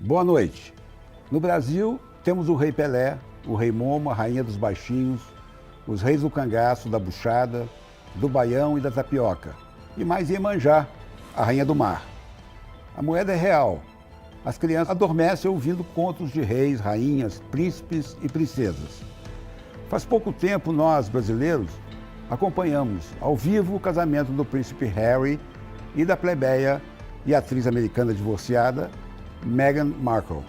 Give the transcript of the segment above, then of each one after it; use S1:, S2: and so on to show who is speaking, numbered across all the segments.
S1: Boa noite. No Brasil, temos o Rei Pelé, o Rei Momo, a Rainha dos Baixinhos, os Reis do Cangaço, da Buchada, do Baião e da Tapioca. E mais Iemanjá, a Rainha do Mar. A moeda é real. As crianças adormecem ouvindo contos de reis, rainhas, príncipes e princesas. Faz pouco tempo, nós, brasileiros, acompanhamos ao vivo o casamento do príncipe Harry e da plebeia e atriz americana divorciada, Meghan Markle.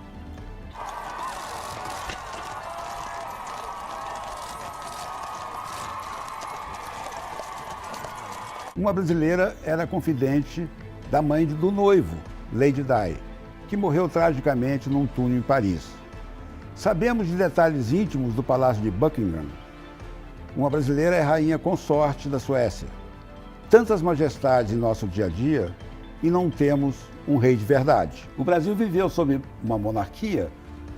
S1: Uma brasileira era confidente da mãe do noivo, Lady Di, que morreu tragicamente num túnel em Paris. Sabemos de detalhes íntimos do Palácio de Buckingham. Uma brasileira é rainha consorte da Suécia. Tantas majestades em nosso dia a dia e não temos um rei de verdade. O Brasil viveu sob uma monarquia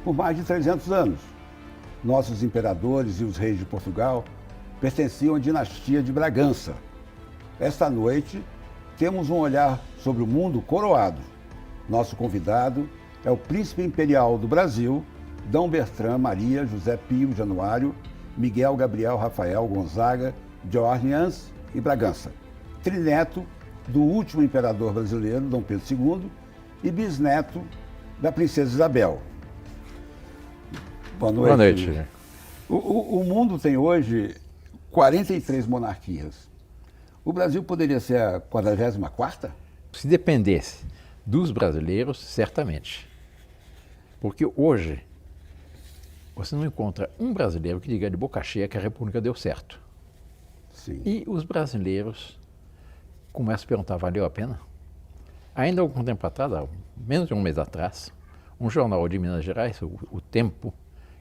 S1: por mais de 300 anos. Nossos imperadores e os reis de Portugal pertenciam à dinastia de Bragança. Esta noite, temos um olhar sobre o mundo coroado. Nosso convidado é o príncipe imperial do Brasil, D. Bertrand Maria José Pio Januário, Miguel Gabriel Rafael Gonzaga de Orleans e Bragança, trineto do último imperador brasileiro, Dom Pedro II, e bisneto da princesa Isabel. Boa noite.
S2: Boa noite.
S1: O mundo tem hoje 43 monarquias. O Brasil poderia ser a 44ª?
S2: Se dependesse dos brasileiros, certamente. Porque hoje, você não encontra um brasileiro que diga de boca cheia que a República deu certo.
S1: Sim.
S2: E os brasileiros começam a perguntar, valeu a pena? Ainda algum tempo atrás, há menos de um mês atrás, um jornal de Minas Gerais, o Tempo,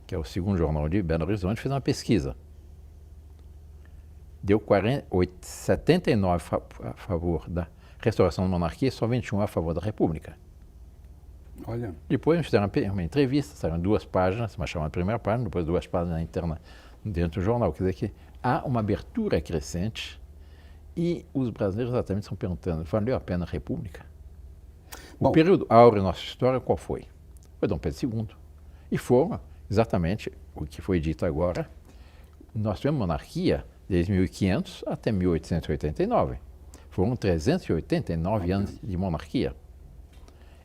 S2: que é o segundo jornal de Belo Horizonte, fez uma pesquisa. Deu 79 a favor da restauração da monarquia e só 21 a favor da República.
S1: Olha.
S2: Depois fizeram uma entrevista, saíram 2 páginas, uma chamada primeira página, depois 2 páginas interna dentro do jornal. Quer dizer que há uma abertura crescente e os brasileiros exatamente estão perguntando, valeu a pena a República? O período áureo da nossa história qual foi? Foi Dom Pedro II. E foram exatamente o que foi dito agora. Nós tivemos monarquia desde 1500 até 1889. Foram 389 anos de monarquia.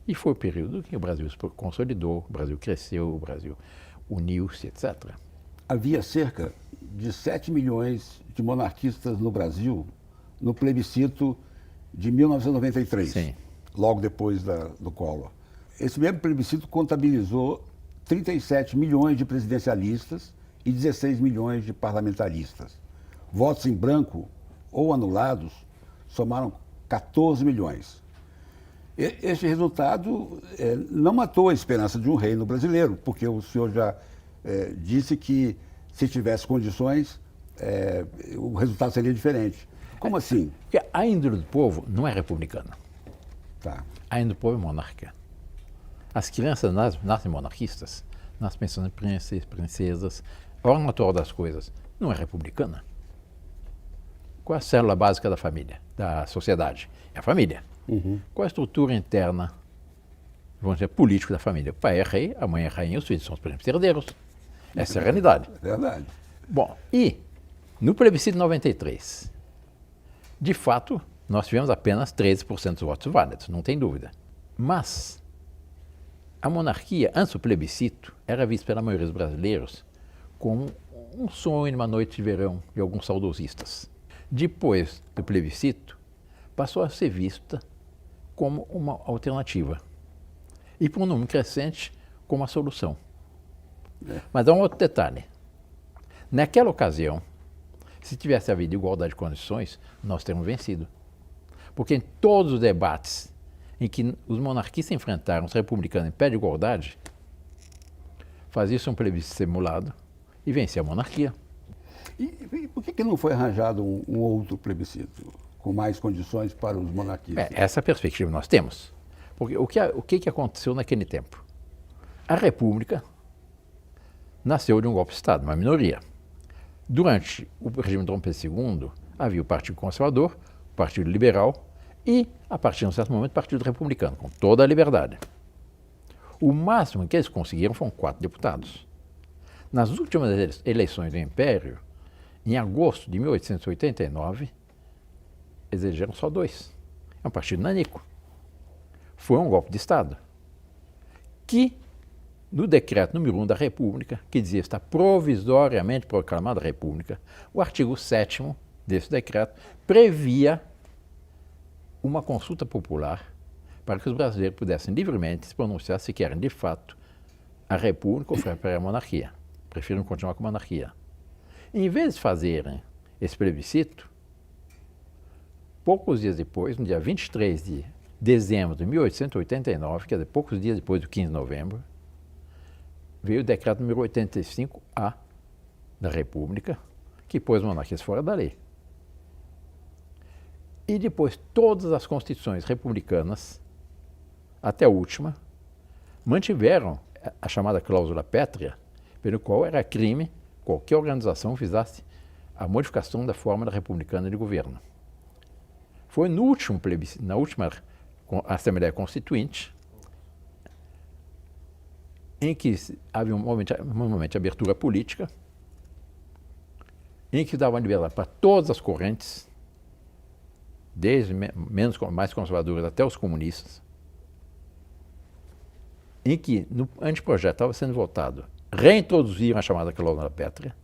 S2: E foi o período que o Brasil se consolidou, o Brasil cresceu, o Brasil uniu-se, etc.
S1: Havia cerca de 7 milhões de monarquistas no Brasil no plebiscito de 1993,
S2: Sim.
S1: Logo depois do Collor. Esse mesmo plebiscito contabilizou 37 milhões de presidencialistas e 16 milhões de parlamentaristas. Votos em branco ou anulados somaram 14 milhões. Este resultado não matou a esperança de um reino brasileiro, porque o senhor já disse que, se tivesse condições, o resultado seria diferente. Como assim?
S2: Porque a índole do povo não é republicana.
S1: Tá.
S2: A índole do povo é monárquica. As crianças nascem monarquistas, nascem pensando em príncipes, princesas. A ordem natural das coisas não é republicana. Qual é a célula básica da família, da sociedade? É a família.
S1: Uhum.
S2: Qual é a estrutura interna, vamos dizer, política da família? O pai é rei, a mãe é rainha, os filhos são os príncipes herdeiros. Essa é a realidade.
S1: É verdade.
S2: Bom, e no plebiscito de 93, de fato, nós tivemos apenas 13% dos votos válidos, não tem dúvida. Mas a monarquia, antes do plebiscito, era vista pela maioria dos brasileiros como um sonho numa noite de verão de alguns saudosistas. Depois do plebiscito, passou a ser vista como uma alternativa e, por um número crescente, como a solução. Mas há um outro detalhe. Naquela ocasião, se tivesse havido igualdade de condições, nós teríamos vencido. Porque em todos os debates em que os monarquistas enfrentaram os republicanos em pé de igualdade, fazia-se um plebiscito simulado e vencia a monarquia.
S1: E por que não foi arranjado um outro plebiscito com mais condições para os monarquistas?
S2: Essa perspectiva nós temos. Porque o que aconteceu naquele tempo? A República nasceu de um golpe de Estado, uma minoria. Durante o regime de Dom Pedro II, havia o Partido Conservador, o Partido Liberal e, a partir de um certo momento, o Partido Republicano, com toda a liberdade. O máximo que eles conseguiram foram 4 deputados. Nas últimas eleições do Império, em agosto de 1889, eles elegeram só 2. É um partido nanico. Foi um golpe de Estado. Que, no decreto número 1 da República, que dizia está provisoriamente proclamada a República, o artigo 7º desse decreto previa uma consulta popular para que os brasileiros pudessem livremente se pronunciar se querem, de fato, a República ou a monarquia. Prefiram continuar com a monarquia. Em vez de fazerem esse plebiscito, poucos dias depois, no dia 23 de dezembro de 1889, quer dizer, poucos dias depois do 15 de novembro, veio o decreto número 85A da República, que pôs os monarquias fora da lei. E depois todas as constituições republicanas, até a última, mantiveram a chamada cláusula pétrea, pelo qual era crime qualquer organização fizesse a modificação da fórmula republicana de governo. Foi no último plebiscito, na última Assembleia Constituinte, em que havia um momento de abertura política, em que dava liberdade para todas as correntes, desde mais conservadoras até os comunistas, em que no anteprojeto estava sendo votado, reintroduziram a chamada cláusula pétrea,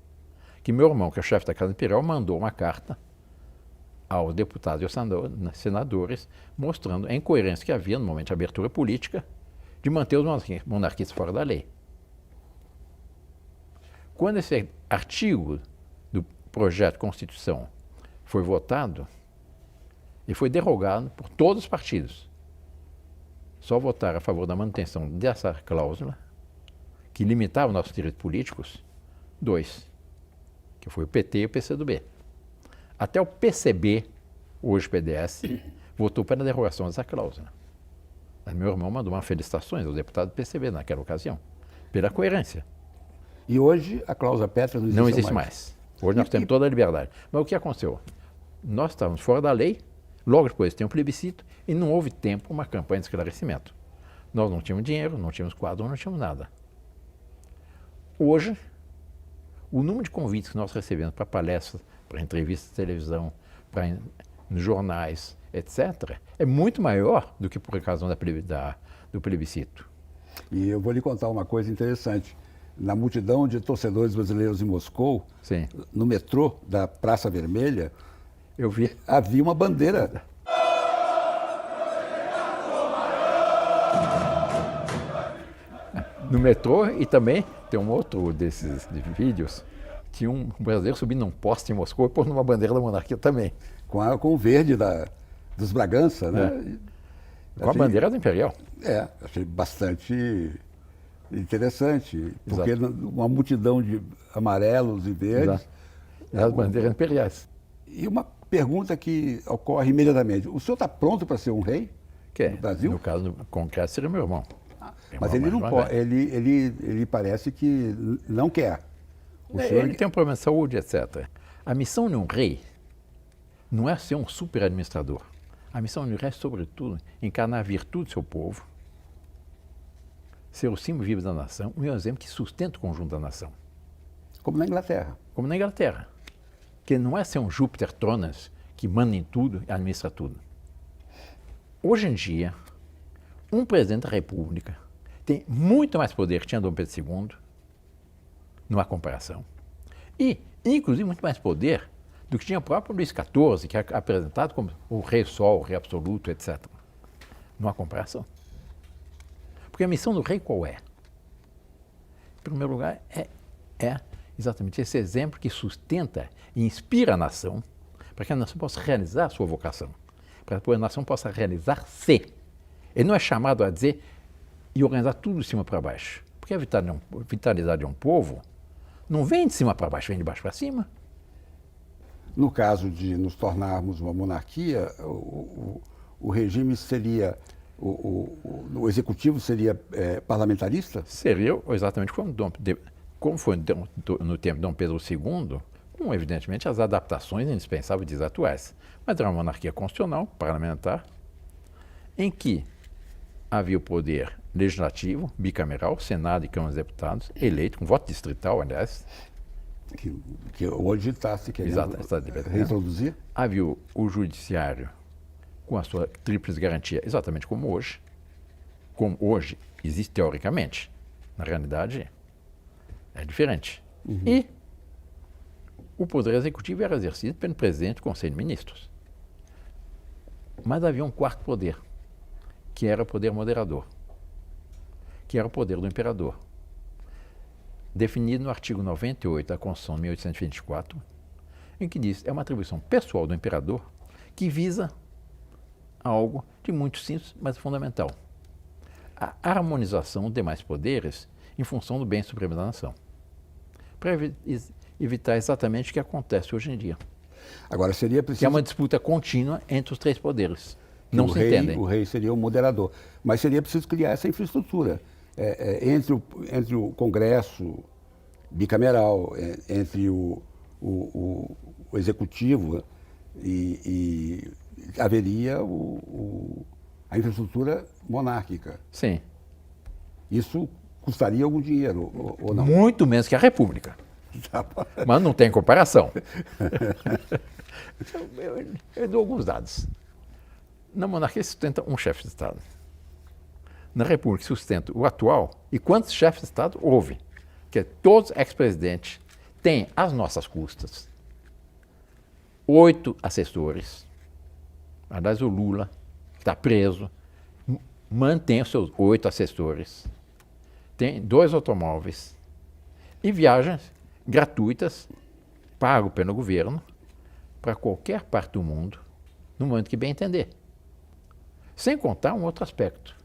S2: que meu irmão, que é chefe da Casa Imperial, mandou uma carta aos deputados e aos senadores, mostrando a incoerência que havia no momento de abertura política de manter os monarquistas fora da lei. Quando esse artigo do projeto de Constituição foi votado, ele foi derrogado por todos os partidos. Só votaram a favor da manutenção dessa cláusula, que limitava os nossos direitos políticos, 2, que foi o PT e o PCdoB. Até o PCB, hoje PDS, votou para a derrogação dessa cláusula. Mas meu irmão mandou uma felicitações ao deputado do PCB naquela ocasião, pela coerência.
S1: E hoje a cláusula pétrea
S2: não existe mais. Hoje nós temos toda a liberdade. Mas o que aconteceu? Nós estávamos fora da lei, logo depois tem um plebiscito e não houve tempo uma campanha de esclarecimento. Nós não tínhamos dinheiro, não tínhamos quadro, não tínhamos nada. Hoje, o número de convites que nós recebemos para palestras, para entrevistas de televisão, para nos jornais, etc., é muito maior do que por ocasião do plebiscito.
S1: E eu vou lhe contar uma coisa interessante. Na multidão de torcedores brasileiros em Moscou,
S2: Sim.
S1: no metrô da Praça Vermelha,
S2: eu vi.
S1: Havia uma bandeira.
S2: No metrô, e também tem um outro desses vídeos, tinha um brasileiro subindo num poste em Moscou e pôs numa bandeira da monarquia também.
S1: Com o verde dos Bragança, né?
S2: Com a bandeira do Imperial.
S1: Achei bastante interessante, porque
S2: Exato.
S1: uma multidão de amarelos e verdes.
S2: As bandeiras imperiais.
S1: E uma pergunta que ocorre imediatamente: o senhor está pronto para ser um rei no Brasil?
S2: No caso do concreto seria meu irmão.
S1: Mas ele não pode, ele parece que não quer.
S2: Ele tem um problema de saúde, etc. A missão de um rei não é ser um super administrador. A missão de um rei é, sobretudo, encarnar a virtude do seu povo, ser o símbolo vivo da nação, um exemplo que sustenta o conjunto da nação.
S1: Como na Inglaterra.
S2: Como na Inglaterra. Que não é ser um Júpiter Tronas que manda em tudo e administra tudo. Hoje em dia, um presidente da República tem muito mais poder que tinha Dom Pedro II, numa comparação, e, inclusive, muito mais poder do que tinha o próprio Luís XIV, que é apresentado como o rei sol, o rei absoluto, etc. Numa comparação. Porque a missão do rei qual é? Em primeiro lugar, é exatamente esse exemplo que sustenta e inspira a nação, para que a nação possa realizar a sua vocação, para que a nação possa realizar-se. Ele não é chamado a dizer e organizar tudo de cima para baixo, porque a vitalidade de um povo não vem de cima para baixo, vem de baixo para cima.
S1: No caso de nos tornarmos uma monarquia, o regime seria, o executivo seria parlamentarista?
S2: Seria exatamente como foi no tempo de Dom Pedro II, com, evidentemente, as adaptações indispensáveis dias atuais. Mas era uma monarquia constitucional, parlamentar, em que havia o poder legislativo, bicameral, Senado e Câmara dos Deputados, eleito com voto distrital, aliás.
S1: Que hoje está se querendo reintroduzir.
S2: Havia o judiciário com a sua tríplice garantia, exatamente como hoje. Como hoje existe teoricamente. Na realidade, é diferente. E o Poder Executivo era exercido pelo presidente do Conselho de Ministros. Mas havia um quarto poder, que era o poder moderador, que era o poder do imperador, definido no artigo 98 da Constituição de 1824, em que diz é uma atribuição pessoal do imperador que visa algo de muito simples, mas fundamental. A harmonização dos demais poderes em função do bem supremo da nação. Para evitar exatamente o que acontece hoje em dia.
S1: Agora, seria preciso...
S2: Que é uma disputa contínua entre os três poderes. Não se entendem.
S1: O rei seria o moderador. Mas seria preciso criar essa infraestrutura entre o Congresso bicameral, entre o Executivo, e haveria a infraestrutura monárquica.
S2: Sim.
S1: Isso custaria algum dinheiro, ou não?
S2: Muito menos que a República. Mas não tem comparação. Eu dou alguns dados. Na monarquia se sustenta um chefe de Estado. Na República se sustenta o atual. E quantos chefes de Estado houve? Que todos ex-presidentes têm, às nossas custas, 8 assessores. Aliás, o Lula, que está preso, mantém os seus 8 assessores. Tem 2 automóveis. E viagens gratuitas, pago pelo governo, para qualquer parte do mundo, no momento que bem entender. Sem contar um outro aspecto.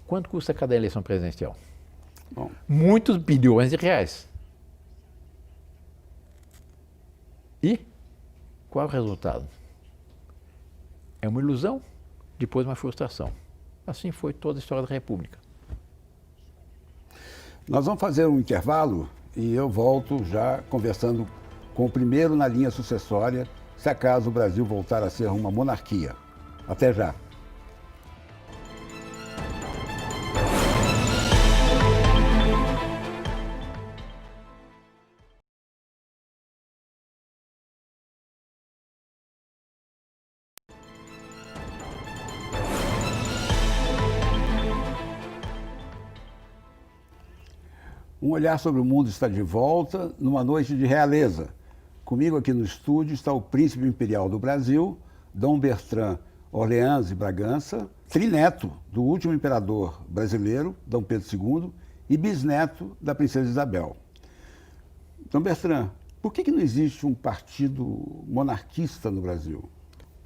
S2: Quanto custa cada eleição presidencial?
S1: Bom.
S2: Muitos bilhões de reais. E qual é o resultado? É uma ilusão, depois uma frustração. Assim foi toda a história da República.
S1: Nós vamos fazer um intervalo e eu volto já conversando com o primeiro na linha sucessória, se acaso o Brasil voltar a ser uma monarquia. Até já. Um olhar sobre o mundo está de volta numa noite de realeza. Comigo aqui no estúdio está o príncipe imperial do Brasil, Dom Bertrand Orleans e Bragança, trineto do último imperador brasileiro, Dom Pedro II, e bisneto da princesa Isabel. Dom Bertrand, por que não existe um partido monarquista no Brasil?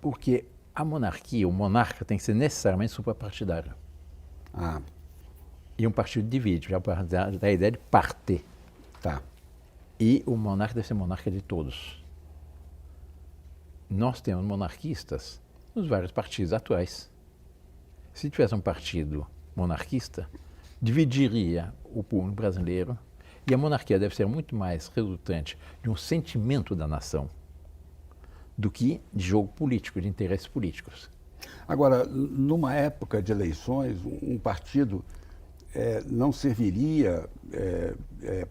S2: Porque a monarquia, o monarca tem que ser necessariamente suprapartidário.
S1: Ah,
S2: E um partido divide, já da ideia de parte.
S1: tá.
S2: E o monarca deve ser monarca de todos. Nós temos monarquistas nos vários partidos atuais. Se tivesse um partido monarquista, dividiria o público brasileiro, e a monarquia deve ser muito mais resultante de um sentimento da nação do que de jogo político, de interesses políticos.
S1: Agora, numa época de eleições, um partido não serviria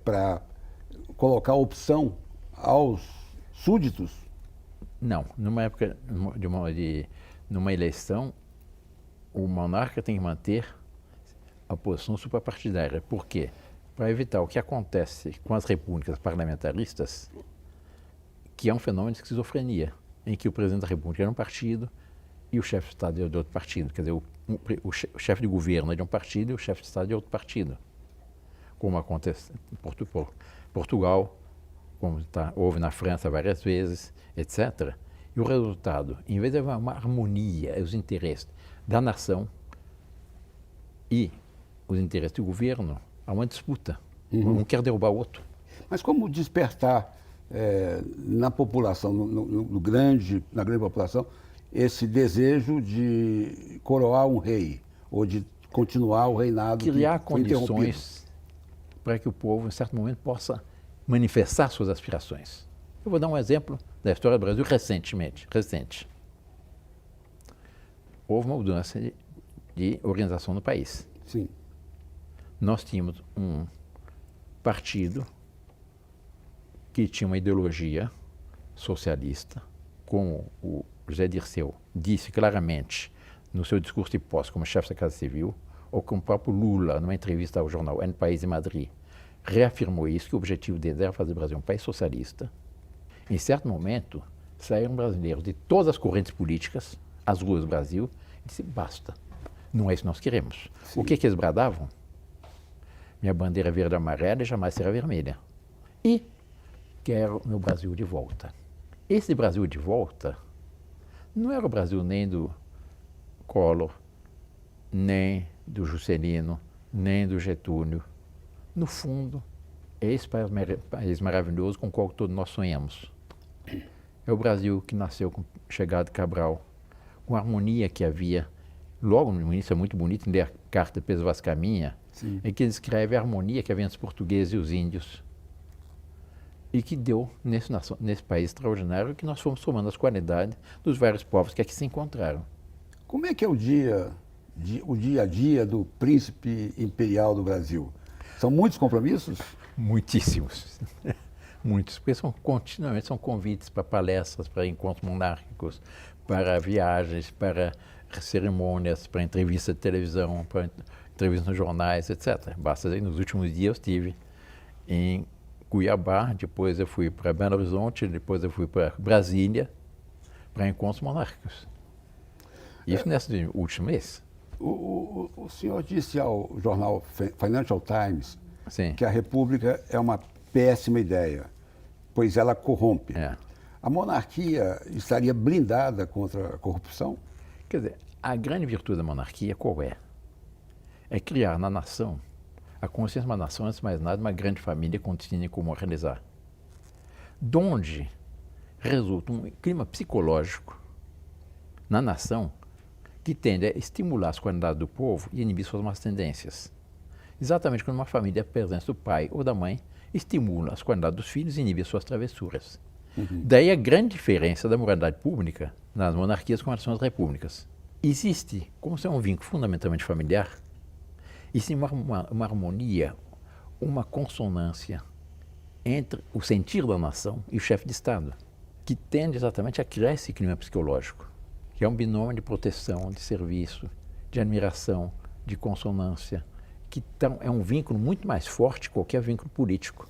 S1: para colocar opção aos súditos?
S2: Não, numa época numa eleição, o monarca tem que manter a posição suprapartidária. Por quê? Para evitar o que acontece com as repúblicas parlamentaristas, que é um fenômeno de esquizofrenia, em que o presidente da república é de um partido e o chefe de Estado é de outro partido. Quer dizer, o chefe de governo é de um partido e o chefe de Estado é de outro partido. Como acontece em Portugal, como houve na França várias vezes, etc. E o resultado, em vez de haver uma harmonia, os interesses da nação e os interesses do governo, há uma disputa. Um quer derrubar o outro.
S1: Mas como despertar na população, na grande população, esse desejo de coroar um rei, ou de continuar o reinado
S2: criar
S1: que foi interrompido?
S2: condições para que o povo, em certo momento, possa manifestar suas aspirações. Eu vou dar um exemplo da história do Brasil recente. Houve uma mudança de organização no país.
S1: Sim.
S2: Nós tínhamos um partido que tinha uma ideologia socialista, como o José Dirceu disse claramente no seu discurso de posse como chefe da Casa Civil, ou como o próprio Lula, numa entrevista ao jornal El País de Madrid, reafirmou isso, que o objetivo dele era fazer o Brasil um país socialista. Em certo momento, saíram brasileiros de todas as correntes políticas às ruas do Brasil e disse, basta, não é isso que nós queremos.
S1: Sim.
S2: O que eles bradavam? Minha bandeira é verde e amarela e jamais será vermelha. E quero meu Brasil de volta. Esse Brasil de volta não era o Brasil nem do Collor, nem do Juscelino, nem do Getúlio. No fundo, é esse país maravilhoso com o qual todos nós sonhamos. É o Brasil que nasceu com a chegada de Cabral, com a harmonia que havia. Logo no início é muito bonito ler a carta de Pedro Vaz Caminha, em que ele descreve a harmonia que havia entre os portugueses e os índios. E que deu, nesse país extraordinário, que nós fomos somando as qualidades dos vários povos que aqui se encontraram.
S1: Como é que é o dia a dia do príncipe imperial do Brasil? São muitos compromissos?
S2: Muitíssimos. Muitos, porque continuamente são convites para palestras, para encontros monárquicos, para viagens, para cerimônias, para entrevistas de televisão, para entrevistas nos jornais, etc. Basta dizer, nos últimos dias eu estive em Cuiabá, depois eu fui para Belo Horizonte, depois eu fui para Brasília, para encontros monárquicos. Isso nesse último mês.
S1: O senhor disse ao jornal Financial Times
S2: Sim.
S1: que a República é uma péssima ideia, pois ela corrompe.
S2: É.
S1: A monarquia estaria blindada contra a corrupção?
S2: Quer dizer, a grande virtude da monarquia qual é? É criar na nação a consciência de uma nação, antes de mais nada, uma grande família contínua como organizar. Donde resulta um clima psicológico na nação que tende a estimular as qualidades do povo e inibir suas más tendências. Exatamente quando uma família, a presença do pai ou da mãe, estimula as qualidades dos filhos e inibe suas travessuras. Daí a grande diferença da moralidade pública nas monarquias com relação às repúblicas. Existe, como se é um vínculo fundamentalmente familiar, existe uma harmonia, uma consonância entre o sentir da nação e o chefe de Estado, que tende exatamente a criar esse clima psicológico, que é um binômio de proteção, de serviço, de admiração, de consonância, que é um vínculo muito mais forte que qualquer vínculo político.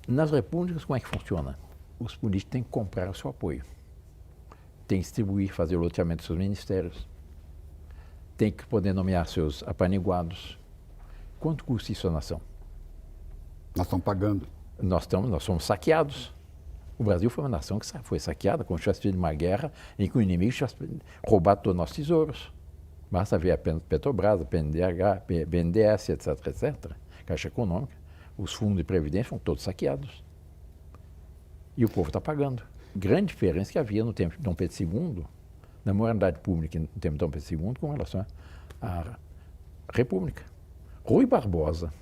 S2: Nas repúblicas, como é que funciona? Os políticos têm que comprar o seu apoio, têm que distribuir, fazer o loteamento dos seus ministérios, têm que poder nomear seus apaniguados. Quanto custa isso à nação?
S1: Nós estamos pagando.
S2: Nós somos saqueados. O Brasil foi uma nação que foi saqueada, como se tivesse tido uma guerra em que o inimigo tivesse roubado todos os nossos tesouros. Basta ver a Petrobras, a PNDH, BNDES, etc., etc., Caixa Econômica, os fundos de previdência foram todos saqueados. E o povo está pagando. Grande diferença que havia no tempo de Dom Pedro II, na moralidade pública no tempo de Dom Pedro II, com relação à República. Rui Barbosa,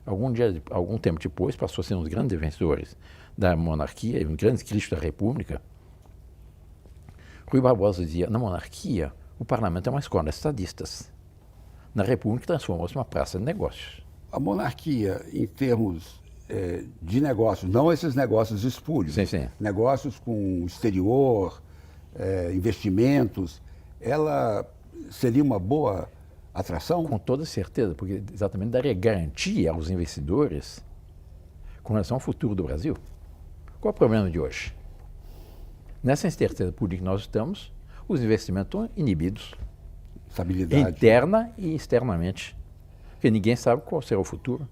S2: algum tempo depois, passou a ser um dos grandes defensores da monarquia, um grande crítico da República. Rui Barbosa dizia, na monarquia, o parlamento é uma escola de estadistas. Na República, transformou-se numa praça de negócios.
S1: A monarquia, em termos de negócios, não esses negócios espúrios,
S2: Sim, sim.
S1: negócios com o exterior, investimentos, ela seria uma boa atração?
S2: Com toda certeza, porque exatamente daria garantia aos investidores com relação ao futuro do Brasil. Qual é o problema de hoje? Nessa incerteza política que nós estamos, os investimentos estão inibidos,
S1: Estabilidade.
S2: interna e externamente, porque ninguém sabe qual será o futuro.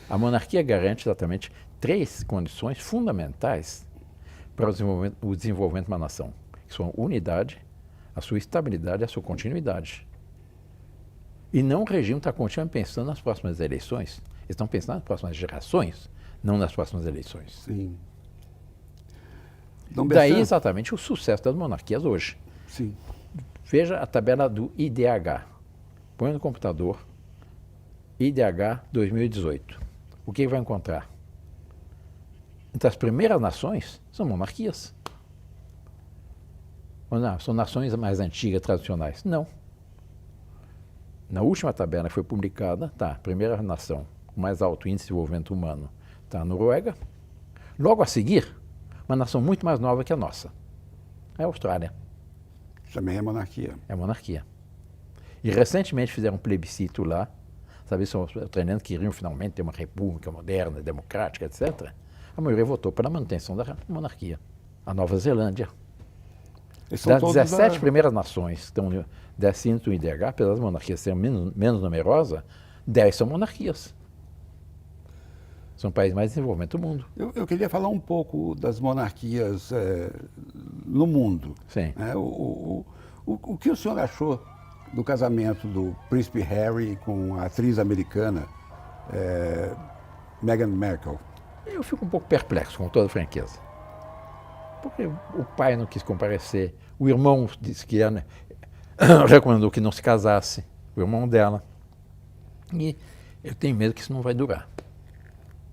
S2: A monarquia garante exatamente 3 condições fundamentais para o desenvolvimento de uma nação, que são a unidade, a sua estabilidade e a sua continuidade. E não o regime está continuamente pensando nas próximas eleições, eles estão pensando nas próximas gerações, não nas próximas eleições.
S1: Sim.
S2: Daí exatamente o sucesso das monarquias hoje.
S1: Sim.
S2: Veja a tabela do IDH. Põe no computador, IDH 2018. O que vai encontrar? Entre as primeiras nações são monarquias. Ou não, são nações mais antigas, tradicionais. Não. Na última tabela que foi publicada, tá, a primeira nação com mais alto índice de desenvolvimento humano está a Noruega. Logo a seguir, uma nação muito mais nova que a nossa, é a Austrália.
S1: Também é monarquia.
S2: É monarquia. E recentemente fizeram um plebiscito lá, sabe, os australianos queriam finalmente ter uma república moderna, democrática, etc. A maioria votou pela manutenção da monarquia. A Nova Zelândia. Das 17 primeiras nações que estão desse índice do IDH, apesar das monarquias serem menos numerosas, 10 são monarquias. São países mais desenvolvidos do mundo.
S1: Eu queria falar um pouco das monarquias no mundo.
S2: Sim.
S1: O que o senhor achou do casamento do príncipe Harry com a atriz americana Meghan Markle?
S2: Eu fico um pouco perplexo, com toda franqueza. Porque o pai não quis comparecer, o irmão disse que recomendou que não se casasse, o irmão dela. E eu tenho medo que isso não vai durar.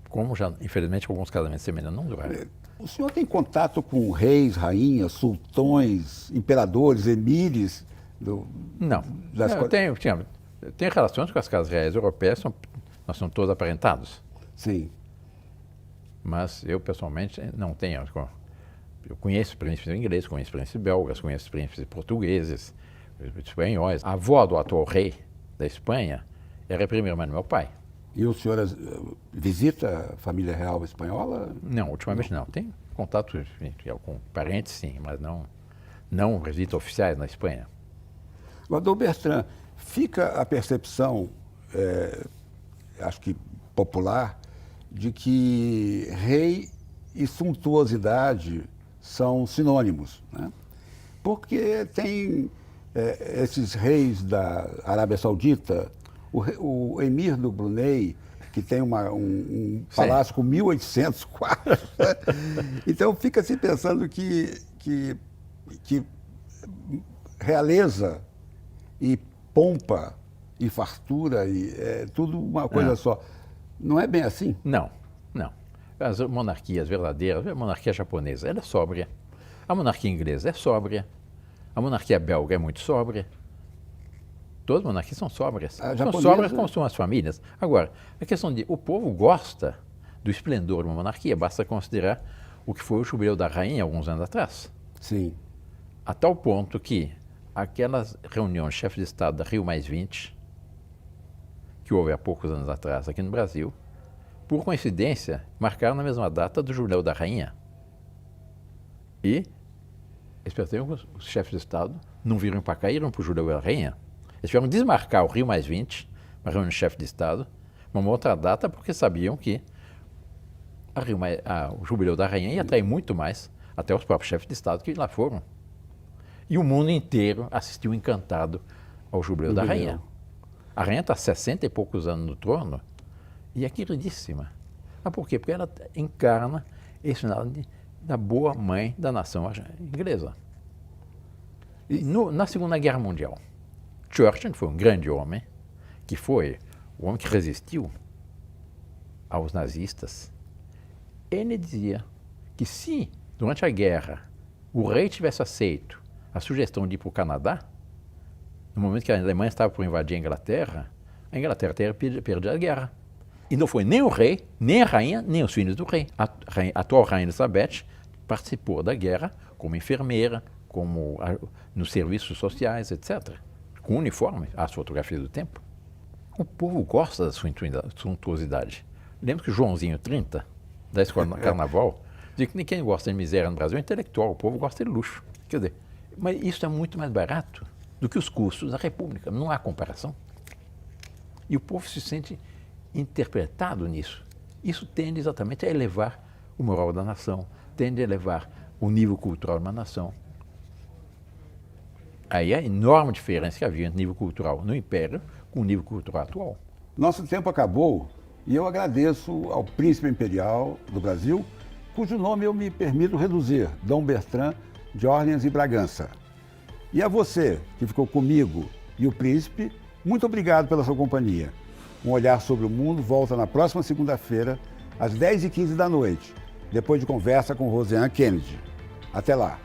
S2: Como já, infelizmente, alguns casamentos semelhantes não duraram.
S1: O senhor tem contato com reis, rainhas, sultões, imperadores, emires?
S2: Não. Eu tenho relações com as casas reais europeias, nós somos todos aparentados.
S1: Sim.
S2: Mas eu, pessoalmente, não tenho. Eu conheço príncipes ingleses, conheço príncipes belgas, conheço príncipes portugueses, espanhóis. A avó do atual rei da Espanha era a primeira mãe do meu pai.
S1: E o senhor visita a família real espanhola?
S2: Não, ultimamente não. Tenho contato com parentes, sim, mas não visitas oficiais na Espanha.
S1: Dom Bertrand, fica a percepção, acho que popular, de que rei e suntuosidade são sinônimos, né? Porque tem esses reis da Arábia Saudita, o emir do Brunei, que tem um palácio com 1.800 quartos. Então fica se pensando que realeza e pompa e fartura é tudo uma coisa só. Não é bem assim?
S2: Não. As monarquias verdadeiras, a monarquia japonesa, ela é sóbria. A monarquia inglesa é sóbria. A monarquia belga é muito sóbria. Todas as monarquias são sóbrias. São sóbrias como são as famílias. Agora, a questão de o povo gosta do esplendor de uma monarquia, basta considerar o que foi o jubileu da rainha alguns anos atrás.
S1: Sim.
S2: A tal ponto que aquelas reuniões de chefe de Estado da Rio+20, que houve há poucos anos atrás aqui no Brasil, por coincidência, marcaram na mesma data do jubileu da rainha. E eles perceberam que os chefes de Estado não viram para cá e iram para o jubileu da rainha. Eles tiveram que desmarcar o Rio+20, uma reunião de chefe de Estado, uma outra data, porque sabiam que o jubileu da rainha ia atrair muito mais até os próprios chefes de Estado que lá foram. E o mundo inteiro assistiu encantado ao jubileu da rainha. A rainha está há 60 e poucos anos no trono e é queridíssima. Mas por quê? Porque ela encarna esse lado da boa mãe da nação inglesa. E na Segunda Guerra Mundial, Churchill, que foi um grande homem, que foi o homem que resistiu aos nazistas, ele dizia que se, durante a guerra, o rei tivesse aceito a sugestão de ir para o Canadá, no momento que a Alemanha estava por invadir a Inglaterra teria perdido a guerra. E não foi nem o rei, nem a rainha, nem os filhos do rei. A atual rainha Elizabeth participou da guerra como enfermeira, nos serviços sociais, etc. Com uniforme, as fotografias do tempo. O povo gosta da sua suntuosidade. Lembra que o Joãozinho 30, da Escola Carnaval, diz que quem gosta de miséria no Brasil é intelectual, o povo gosta de luxo. Quer dizer, mas isso é muito mais barato do que os custos da República, não há comparação. E o povo se sente interpretado nisso. Isso tende exatamente a elevar o moral da nação, tende a elevar o nível cultural de uma nação. Aí a enorme diferença que havia entre o nível cultural no Império com o nível cultural atual.
S1: Nosso tempo acabou e eu agradeço ao príncipe imperial do Brasil, cujo nome eu me permito reduzir, Dom Bertrand de Orleans e Bragança. E a você que ficou comigo e o príncipe, muito obrigado pela sua companhia. Um Olhar sobre o Mundo volta na próxima segunda-feira, às 10h15 da noite, depois de conversa com Rosiane Kennedy. Até lá!